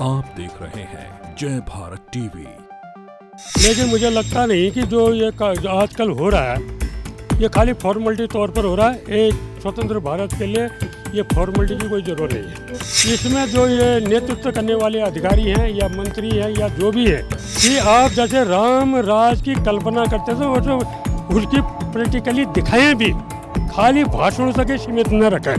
आप देख रहे हैं जय भारत टीवी। लेकिन मुझे लगता नहीं कि जो जो आजकल हो रहा है ये खाली फॉर्मेलिटी तौर पर हो रहा है। एक स्वतंत्र भारत के लिए ये फॉर्मेलिटी की कोई ज़रूरत नहीं है। इसमें जो ये नेतृत्व करने वाले अधिकारी हैं या मंत्री हैं या जो भी है कि आप जैसे राम राज की कल्पना करते थे वो तो उसकी प्रैक्टिकली दिखाएं भी, खाली भाषणों तक सीमित न रखें।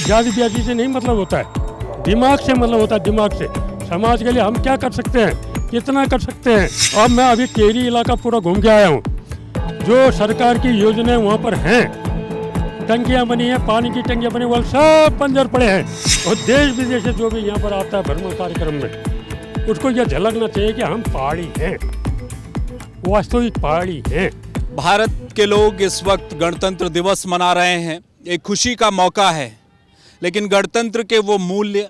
जाति ब्याजी से नहीं मतलब होता है, दिमाग से मतलब होता है। दिमाग से समाज के लिए हम क्या कर सकते हैं, कितना कर सकते हैं। अब मैं अभी टेहरी इलाका पूरा घूम के आया हूँ। जो सरकार की योजनाएं वहाँ पर हैं, टंकियाँ बनी हैं, पानी की टंकियाँ बनी, वो सब बंजर पड़े हैं। और देश विदेश से जो भी यहाँ पर आता है भ्रमण कार्यक्रम में, उसको यह झलकना चाहिए कि हम पहाड़ी हैं, वास्तविक पहाड़ी हैं। भारत के लोग इस वक्त गणतंत्र दिवस मना रहे हैं, एक खुशी का मौका है। लेकिन गणतंत्र के वो मूल्य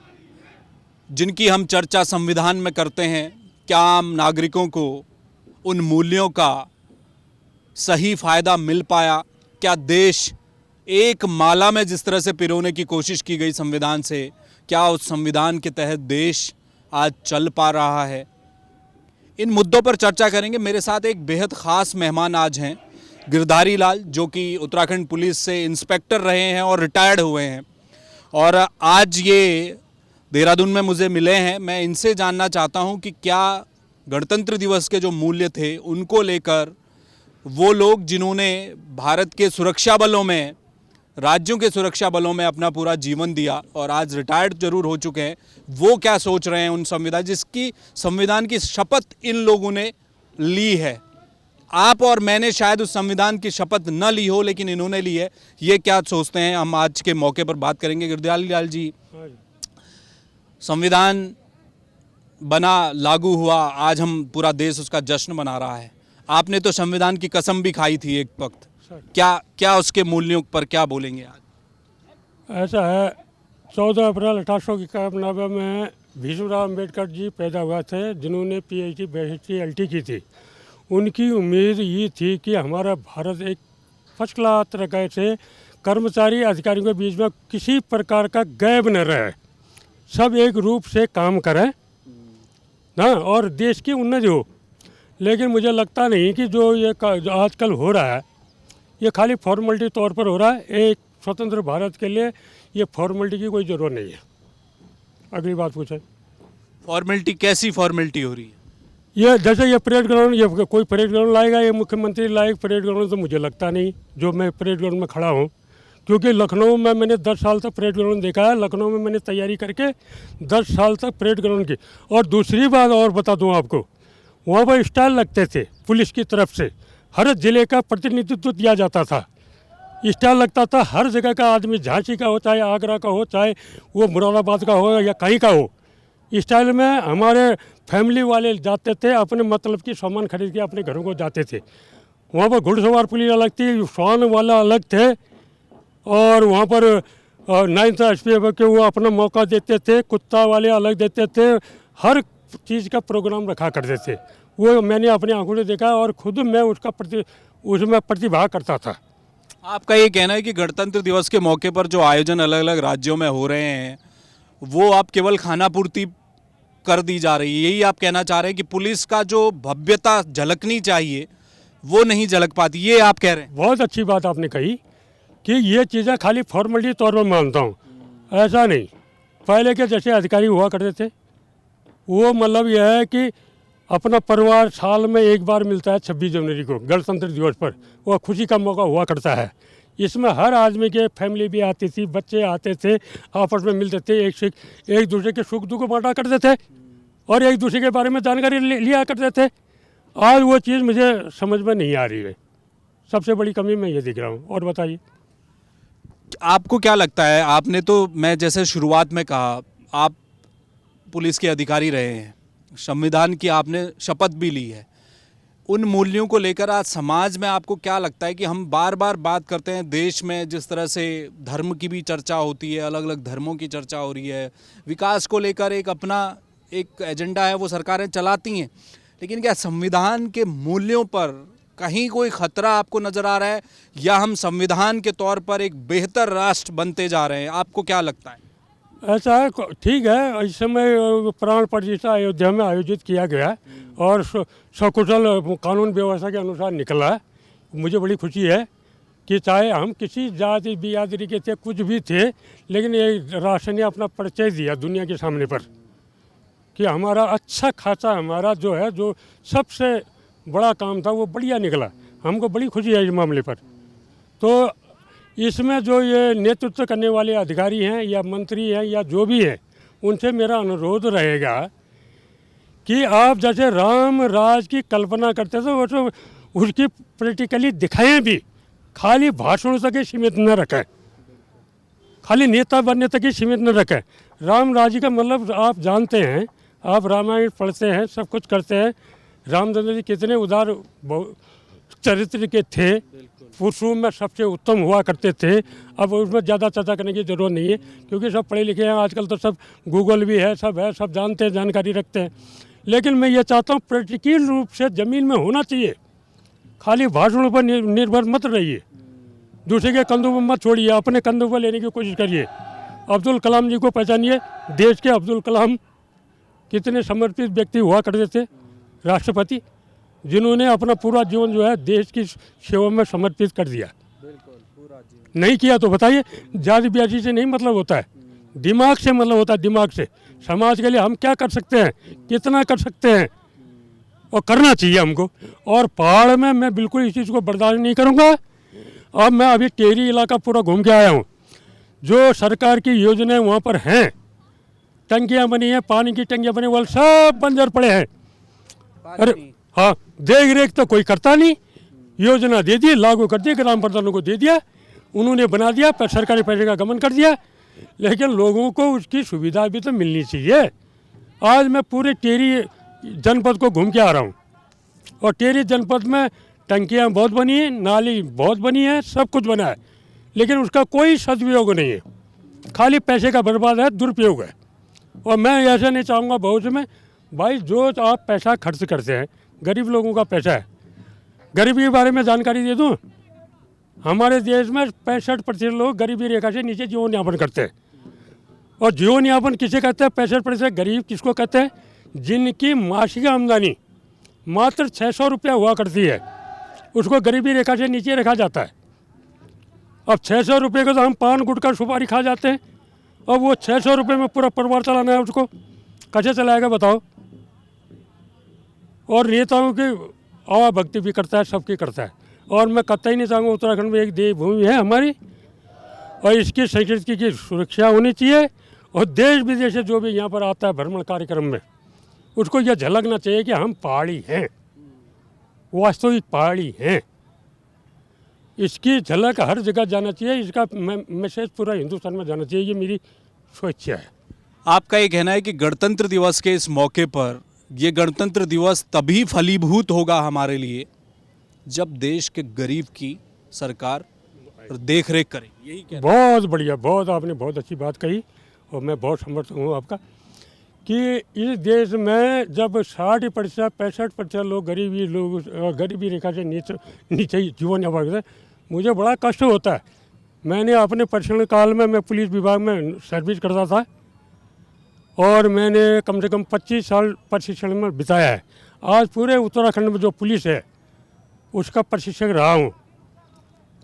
जिनकी हम चर्चा संविधान में करते हैं, क्या आम नागरिकों को उन मूल्यों का सही फ़ायदा मिल पाया? क्या देश एक माला में जिस तरह से पिरोने की कोशिश की गई संविधान से, क्या उस संविधान के तहत देश आज चल पा रहा है? इन मुद्दों पर चर्चा करेंगे। मेरे साथ एक बेहद ख़ास मेहमान आज हैं, गिरधारी लाल, जो कि उत्तराखंड पुलिस से इंस्पेक्टर रहे हैं और रिटायर्ड हुए हैं, और आज ये देहरादून में मुझे मिले हैं। मैं इनसे जानना चाहता हूं कि क्या गणतंत्र दिवस के जो मूल्य थे उनको लेकर वो लोग जिन्होंने भारत के सुरक्षा बलों में, राज्यों के सुरक्षा बलों में अपना पूरा जीवन दिया और आज रिटायर्ड जरूर हो चुके हैं, वो क्या सोच रहे हैं उन संविधान की शपथ इन लोगों ने ली है। आप और मैंने शायद उस संविधान की शपथ न ली हो, लेकिन इन्होंने ली है। ये क्या सोचते हैं, हम आज के मौके पर बात करेंगे। गिरधारी लाल जी, संविधान बना, लागू हुआ, आज हम पूरा देश उसका जश्न मना रहा है। आपने तो संविधान की कसम भी खाई थी एक वक्त, क्या उसके मूल्यों पर क्या बोलेंगे आज? ऐसा है, 14 अप्रैल 1891 में भीमराव अम्बेडकर जी पैदा हुआ थे, जिन्होंने PhD BSc LT की थी। उनकी उम्मीद ये थी कि हमारा भारत एक फर्स्ट क्लास तरीके से कर्मचारी अधिकारियों के बीच में किसी प्रकार का गैप न रहे, सब एक रूप से काम करें ना, और देश की उन्नति हो। लेकिन मुझे लगता नहीं कि जो जो आजकल हो रहा है ये खाली फॉर्मेलिटी तौर पर हो रहा है। एक स्वतंत्र भारत के लिए ये फॉर्मेलिटी की कोई ज़रूरत नहीं है। अगली बात पूछे, फॉर्मेलिटी कैसी फॉर्मेलिटी हो रही है? ये जैसे ये परेड ग्राउंड, ये कोई परेड ग्राउंड लाएगा, ये मुख्यमंत्री लाएगा परेड ग्राउंड, तो मुझे लगता नहीं जो मैं परेड ग्राउंड में खड़ा हूँ, क्योंकि लखनऊ में मैंने 10 साल तक परेड ग्राउंड देखा है। लखनऊ में मैंने तैयारी करके 10 साल तक परेड ग्राउंड की। और दूसरी बात और बता दूं आपको, वहाँ पर स्टाइल लगते थे पुलिस की तरफ से, हर ज़िले का प्रतिनिधित्व दिया जाता था, स्टाइल लगता था। हर जगह का आदमी, झांसी का हो, चाहे आगरा का हो, चाहे वो मुरादाबाद का हो या कहीं का हो, स्टाइल में हमारे फैमिली वाले जाते थे, अपने मतलब की सामान खरीद के अपने घरों को जाते थे। वहाँ पर घुड़सवार पुलिस अलग थी, स्वान वाला अलग थे, और वहाँ पर 9th SPF के वो अपना मौका देते थे, कुत्ता वाले अलग देते थे, हर चीज़ का प्रोग्राम रखा करते थे। वो मैंने अपनी आंखों से देखा और खुद मैं उसमें प्रतिभाग करता था। आपका ये कहना है कि गणतंत्र दिवस के मौके पर जो आयोजन अलग अलग राज्यों में हो रहे हैं वो आप केवल खानापूर्ति कर दी जा रही है, यही आप कहना चाह रहे हैं कि पुलिस का जो भव्यता झलकनी चाहिए वो नहीं झलक पाती, ये आप कह रहे हैं? बहुत अच्छी बात आपने कही कि ये चीज़ें खाली फॉर्मेलिटी तौर पर मानता हूँ, ऐसा नहीं। पहले के जैसे अधिकारी हुआ करते थे, वो मतलब यह है कि अपना परिवार साल में एक बार मिलता है 26 जनवरी को गणतंत्र दिवस पर, वह खुशी का मौका हुआ करता है। इसमें हर आदमी के फैमिली भी आती थी, बच्चे आते थे, आपस में मिलते थे, एक दूसरे के सुख दुख बांटा करते थे और एक दूसरे के बारे में जानकारी लिया करते थे। आज वो चीज़ मुझे समझ में नहीं आ रही है, सबसे बड़ी कमी मैं ये दिख रहा हूँ। और बताइए, आपको क्या लगता है? आपने तो, मैं जैसे शुरुआत में कहा, आप पुलिस के अधिकारी रहे हैं, संविधान की आपने शपथ भी ली है, उन मूल्यों को लेकर आज समाज में आपको क्या लगता है कि हम बार बार बात करते हैं, देश में जिस तरह से धर्म की भी चर्चा होती है, अलग अलग धर्मों की चर्चा हो रही है, विकास को लेकर एक अपना एक एजेंडा है वो सरकारें चलाती हैं, लेकिन क्या संविधान के मूल्यों पर कहीं कोई खतरा आपको नज़र आ रहा है, या हम संविधान के तौर पर एक बेहतर राष्ट्र बनते जा रहे हैं? आपको क्या लगता है? ऐसा है, ठीक है। इस समय प्राण प्रतिष्ठा अयोध्या में आयोजित किया गया और सकुशल कानून व्यवस्था के अनुसार निकला। मुझे बड़ी खुशी है कि चाहे हम किसी जाति बिरादरी के थे, कुछ भी थे, लेकिन ये राष्ट्र ने अपना परिचय दिया दुनिया के सामने पर कि हमारा अच्छा खासा हमारा जो है, जो सबसे बड़ा काम था वो बढ़िया निकला। हमको बड़ी खुशी है इस मामले पर। तो इसमें जो ये नेतृत्व करने वाले अधिकारी हैं या मंत्री हैं या जो भी हैं, उनसे मेरा अनुरोध रहेगा कि आप जैसे राम राज की कल्पना करते थे वो तो उसकी प्रैक्टिकली दिखाएं भी, खाली भाषणों तक ही सीमित न रखें, खाली नेता बनने तक ही सीमित न रखें। राम राज का मतलब आप जानते हैं, आप रामायण पढ़ते हैं, सब कुछ करते हैं। रामचंद्र जी कितने उदार चरित्र के थे, पुरुषों में सबसे उत्तम हुआ करते थे। अब उसमें ज़्यादा चर्चा करने की ज़रूरत नहीं है क्योंकि सब पढ़े लिखे हैं आजकल, तो सब गूगल भी है, सब जानते हैं, जानकारी रखते हैं। लेकिन मैं ये चाहता हूँ प्रैक्टिकल रूप से ज़मीन में होना चाहिए, खाली भाषणों पर निर्भर मत रहिए, दूसरे के कंधों पर मत छोड़िए, अपने कंधों पर लेने की कोशिश करिए। अब्दुल कलाम जी को पहचानिए, देश के अब्दुल कलाम कितने समर्पित व्यक्ति हुआ करते थे, राष्ट्रपति, जिन्होंने अपना पूरा जीवन जो है देश की सेवा में समर्पित कर दिया। पूरा जीवन नहीं किया तो बताइए, जाति ब्याजी से नहीं मतलब होता है, दिमाग से मतलब होता है, दिमाग से। समाज के लिए हम क्या कर सकते हैं, कितना कर सकते हैं, और करना चाहिए हमको। और पहाड़ में मैं बिल्कुल इस चीज़ को बर्दाश्त नहीं करूँगा। अब मैं अभी टेहरी इलाका पूरा घूम के आया हूँ, जो सरकार की योजनाएं वहाँ पर हैं, टंकियाँ बनी हैं, पानी की टंकियाँ बनी, वो सब बंजर पड़े हैं। अरे हाँ, देख रेख तो कोई करता नहीं। योजना दे दी, लागू कर दी, ग्राम प्रधानों को दे दिया, उन्होंने बना दिया, पर सरकारी पैसे का गमन कर दिया, लेकिन लोगों को उसकी सुविधा भी तो मिलनी चाहिए। आज मैं पूरे टेहरी जनपद को घूम के आ रहा हूँ और टेहरी जनपद में टंकियाँ बहुत बनी हैं, नाली बहुत बनी है, सब कुछ बना है, लेकिन उसका कोई सदुपयोग नहीं है, खाली पैसे का बर्बाद है, दुरुपयोग है। और मैं ऐसा नहीं चाहूँगा भविष्य में, भाई जो आप पैसा खर्च करते हैं, गरीब लोगों का पैसा है। गरीबी के बारे में जानकारी दे दूँ, हमारे देश में 65% लोग गरीबी रेखा से नीचे जीवन यापन करते हैं। और जीवन यापन किसे कहते हैं? 65% गरीब किसको कहते हैं? जिनकी मासिक आमदनी मात्र 600 रुपया हुआ करती है, उसको गरीबी रेखा से नीचे रखा जाता है। अब 600 रुपये को तो हम पान गुटखा सुपारी खा जाते हैं, अब वो 600 रुपये में पूरा परिवार चलाना है, उसको कैसे चलाएगा बताओ? और नेताओं की आवा भक्ति भी करता है, सबकी करता है। और मैं कतई नहीं चाहूँगा, उत्तराखंड में एक देवभूमि है हमारी, और इसकी संस्कृति की सुरक्षा होनी चाहिए। और देश विदेश से जो भी यहाँ पर आता है भ्रमण कार्यक्रम में, उसको यह झलकना चाहिए कि हम पहाड़ी हैं, वास्तविक पहाड़ी हैं। इसकी झलक हर जगह जाना चाहिए, इसका मैसेज पूरा हिंदुस्तान में जाना चाहिए, ये मेरी सोच है। आपका ये कहना है कि गणतंत्र दिवस के इस मौके पर, ये गणतंत्र दिवस तभी फलीभूत होगा हमारे लिए जब देश के गरीब की सरकार देख रेख करे। यही कहना। बहुत बढ़िया, बहुत आपने बहुत अच्छी बात कही और मैं बहुत समर्थक हूँ आपका कि इस देश में जब 60% 65% लोग गरीबी रेखा से नीचे जीवन यापन करते हैं, मुझे बड़ा कष्ट होता है। मैंने अपने प्रशिक्षण काल में, मैं पुलिस विभाग में सर्विस करता था और मैंने कम से कम 25 साल प्रशिक्षण में बिताया है। आज पूरे उत्तराखंड में जो पुलिस है उसका प्रशिक्षक रहा हूँ,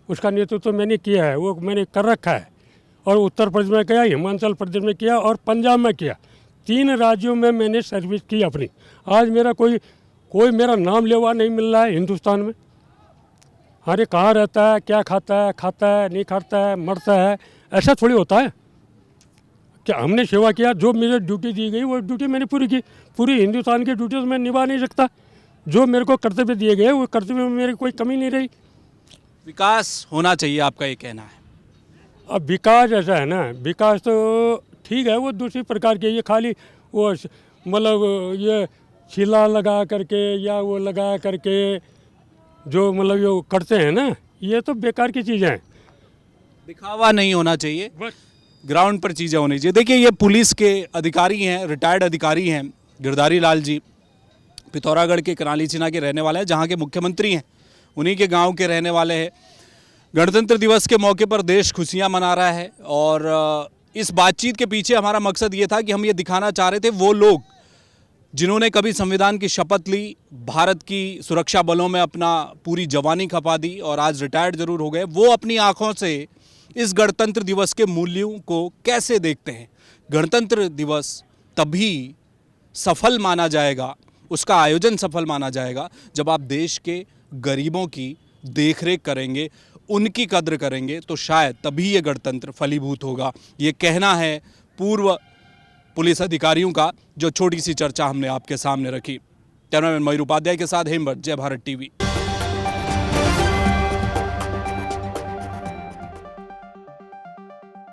उसका नेतृत्व मैंने किया है, वो मैंने कर रखा है। और उत्तर प्रदेश में किया, हिमाचल प्रदेश में किया और पंजाब में किया। 3 राज्यों में मैंने सर्विस की अपनी। आज मेरा कोई मेरा नाम लेवा नहीं मिल रहा है हिंदुस्तान में। अरे कहाँ रहता है, क्या खाता है नहीं खाता है, मरता है, ऐसा थोड़ी होता है। क्या हमने सेवा किया, जो मुझे ड्यूटी दी गई वो ड्यूटी मैंने पूरी की। पूरी हिंदुस्तान की ड्यूटी तो मैं निभा नहीं सकता। जो मेरे को कर्तव्य दिए गए वो कर्तव्य में मेरी कोई कमी नहीं रही। विकास होना चाहिए, आपका ये कहना है। अब विकास ऐसा है ना, विकास तो ठीक है, वो दूसरी प्रकार के, ये खाली वो मतलब ये शिला लगा करके या वो लगा करके जो मतलब ये करते हैं ना, ये तो बेकार की चीज़ें हैं। दिखावा नहीं होना चाहिए, बस ग्राउंड पर चीज़ें होनी चाहिए। देखिए, ये पुलिस के अधिकारी हैं, रिटायर्ड अधिकारी हैं, गिरधारी लाल जी, पिथौरागढ़ के कराली चिना के रहने वाले हैं, जहाँ के मुख्यमंत्री हैं, उन्हीं के गांव के रहने वाले हैं। गणतंत्र दिवस के मौके पर देश खुशियां मना रहा है और इस बातचीत के पीछे हमारा मकसद ये था कि हम ये दिखाना चाह रहे थे वो लोग जिन्होंने कभी संविधान की शपथ ली, भारत की सुरक्षा बलों में अपना पूरी जवानी खपा दी और आज रिटायर्ड जरूर हो गए, वो अपनी आंखों से इस गणतंत्र दिवस के मूल्यों को कैसे देखते हैं। गणतंत्र दिवस तभी सफल माना जाएगा, उसका आयोजन सफल माना जाएगा जब आप देश के गरीबों की देखरेख करेंगे, उनकी कद्र करेंगे, तो शायद तभी ये गणतंत्र फलीभूत होगा। ये कहना है पूर्व पुलिस अधिकारियों का, जो छोटी सी चर्चा हमने आपके सामने रखी। कैमरामैन मयूर उपाध्याय के साथ हेमवत, जय भारत टीवी।